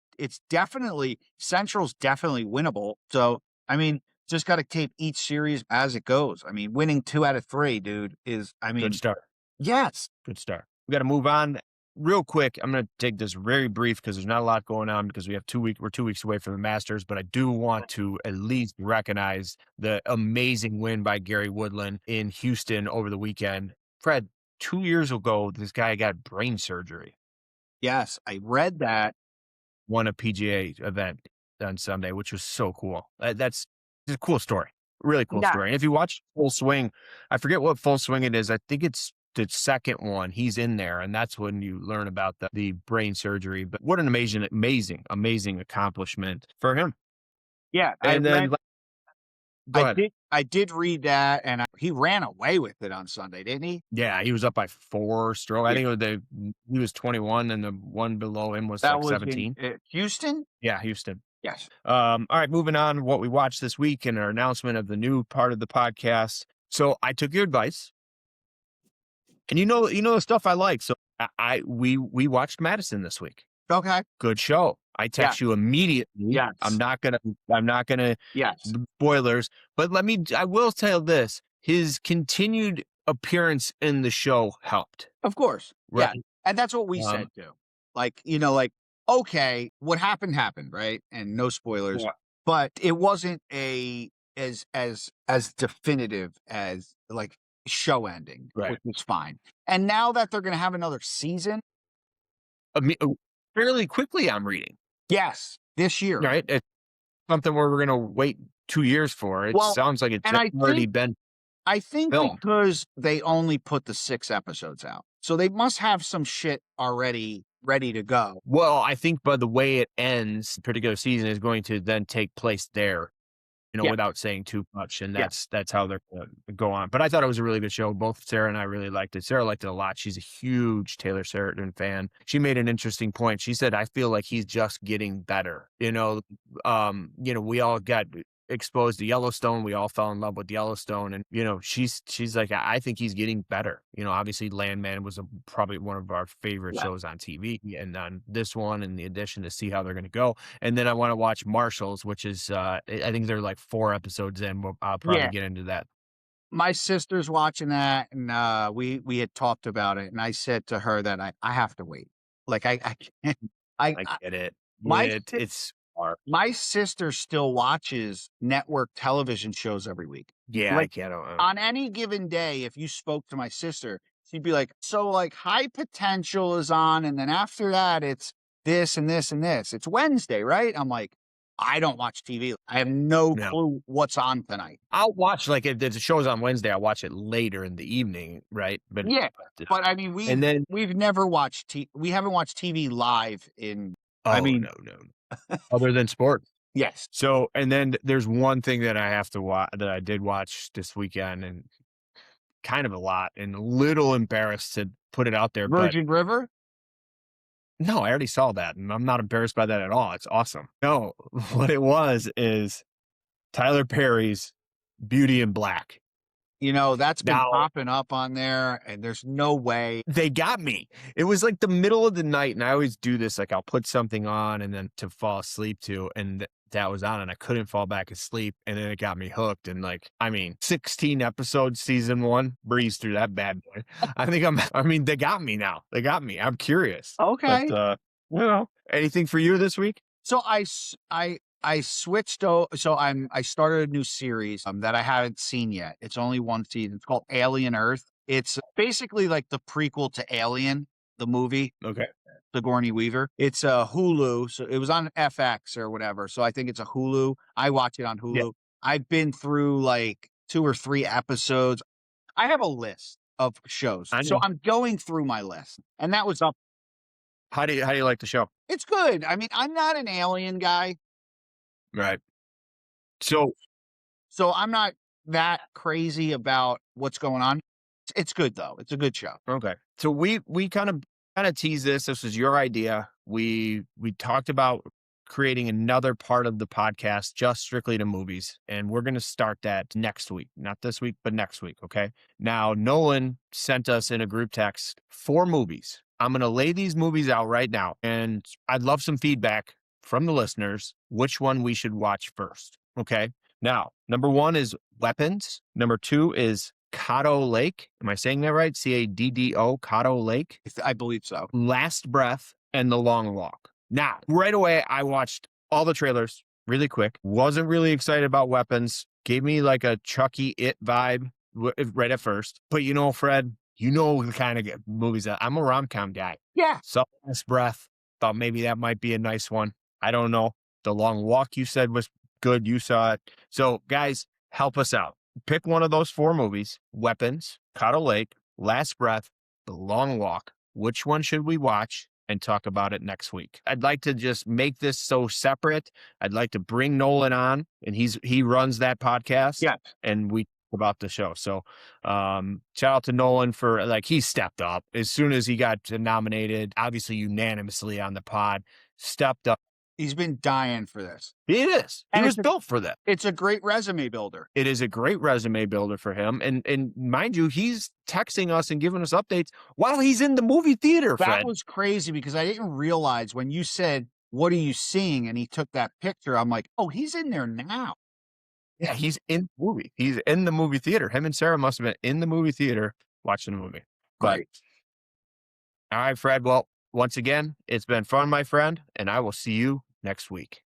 definitely Central's definitely winnable. So I mean, just got to tape each series as it goes. I mean, winning 2 out of 3, dude, is, good start. Yes. Good start. We got to move on real quick. I'm going to take this very brief because there's not a lot going on because we're 2 weeks away from the Masters, but I do want to at least recognize the amazing win by Gary Woodland in Houston over the weekend. Fred, 2 years ago, this guy got brain surgery. Yes, I read that. Won a PGA event on Sunday, which was so cool. That's a cool story. Really cool story. And if you watch Full Swing, I forget what Full Swing it is. I think it's the second one. He's in there, and that's when you learn about the brain surgery. But what an amazing accomplishment for him. Yeah, And I did read that, and he ran away with it on Sunday, didn't he? Yeah, he was up by 4 strokes. I think he was 21, and the one below him was like 17. Houston? Yeah, Houston. Yes. All right, moving on. What we watched this week and our announcement of the new part of the podcast. So I took your advice, and you know the stuff I like. So we watched Madison this week. Okay. Good show. I text you immediately. Yes. I'm not gonna Yes. spoilers, but I will tell this. His continued appearance in the show helped. Of course. Right? Yeah. And that's what we said too. Like, okay, what happened, right? And no spoilers. Yeah. But it wasn't as definitive as like show ending, which was fine. And now that they're gonna have another season. Fairly quickly, I'm reading. Yes, this year. Right? It's something where we're going to wait 2 years for. It sounds like it's already been I think filmed. Because they only put the 6 episodes out. So they must have some shit already ready to go. Well, I think by the way it ends, the particular season is going to then take place there. Without saying too much. And that's how they're going to go on. But I thought it was a really good show. Both Sarah and I really liked it. Sarah liked it a lot. She's a huge Taylor Sheridan fan. She made an interesting point. She said, I feel like he's just getting better. We all got exposed to Yellowstone. We all fell in love with Yellowstone. And, she's like, I think he's getting better. Obviously Landman was probably one of our favorite shows on TV. And on this one, in the addition to see how they're going to go. And then I want to watch Marshalls, which is, I think they're like 4 episodes in. I'll probably get into that. My sister's watching that, and we had talked about it. And I said to her that I have to wait. Like I can't. I get it. It's smart. My sister still watches network television shows every week. Yeah, like, I get it. On any given day, if you spoke to my sister, she'd be like, so like High Potential is on, and then after that, it's this and this and this. It's Wednesday, right? I'm like, I don't watch TV. I have no clue what's on tonight. I'll watch, like, if the show's on Wednesday, I'll watch it later in the evening, right? But I mean, we've never watched we haven't watched TV live in. No. Other than sports. Yes. So, and then there's one thing that I have to watch that I did watch this weekend, and kind of a lot, and a little embarrassed to put it out there. Virgin River? No, I already saw that, and I'm not embarrassed by that at all. It's awesome. No, what it was is Tyler Perry's Beauty in Black. That's been popping up on there, and there's no way. They got me. It was like the middle of the night, and I always do this. Like, I'll put something on and then to fall asleep to, and that was on, and I couldn't fall back asleep, and then it got me hooked. And 16 episodes, season 1, breezed through that bad boy. They got me now. They got me. I'm curious. Okay. But, anything for you this week? So I switched. I started a new series that I haven't seen yet. It's only 1 season. It's called Alien Earth. It's basically like the prequel to Alien, the movie. Okay. Sigourney Weaver. It's a Hulu. So it was on FX or whatever. So I think it's a Hulu. I watch it on Hulu. Yeah. I've been through like 2 or 3 episodes. I have a list of shows. So I'm going through my list. And that was up. How do you like the show? It's good. I mean, I'm not an Alien guy. Right. So I'm not that crazy about what's going on. It's good though. It's a good show. Okay. So we kind of tease this. This was your idea. We talked about creating another part of the podcast just strictly to movies, and we're going to start that next week. Not this week, but next week. Okay. Now, Nolan sent us in a group text 4 movies. I'm going to lay these movies out right now, and I'd love some feedback from the listeners, which one we should watch first. Okay. Now, number 1 is Weapons. Number 2 is Caddo Lake. Am I saying that right? Caddo, Caddo Lake. I believe so. Last Breath and The Long Walk. Now, right away, I watched all the trailers really quick. Wasn't really excited about Weapons. Gave me like a Chucky It vibe right at first. But you know, Fred, you know the kind of movies that I'm a rom-com guy. Yeah. So Last Breath, thought maybe that might be a nice one. I don't know. The Long Walk you said was good. You saw it. So guys, help us out. Pick one of those 4 movies: Weapons, Caddo Lake, Last Breath, The Long Walk. Which one should we watch and talk about it next week? I'd like to just make this so separate. I'd like to bring Nolan on, and he runs that podcast. Yeah. And we talk about the show. So shout out to Nolan for, like, he stepped up as soon as he got nominated, obviously unanimously on the pod, stepped up. He's been dying for this. It is. He And was built for that. It's a great resume builder. It is a great resume builder for him. And mind you, he's texting us and giving us updates while he's in the movie theater, Fred. That was crazy because I didn't realize when you said, "What are you seeing?" and he took that picture, I'm like, oh, he's in there now. Yeah, he's in the movie. He's in the movie theater. Him and Sarah must have been in the movie theater watching the movie. Great. All right, Fred. Well, once again, it's been fun, my friend, and I will see you next week.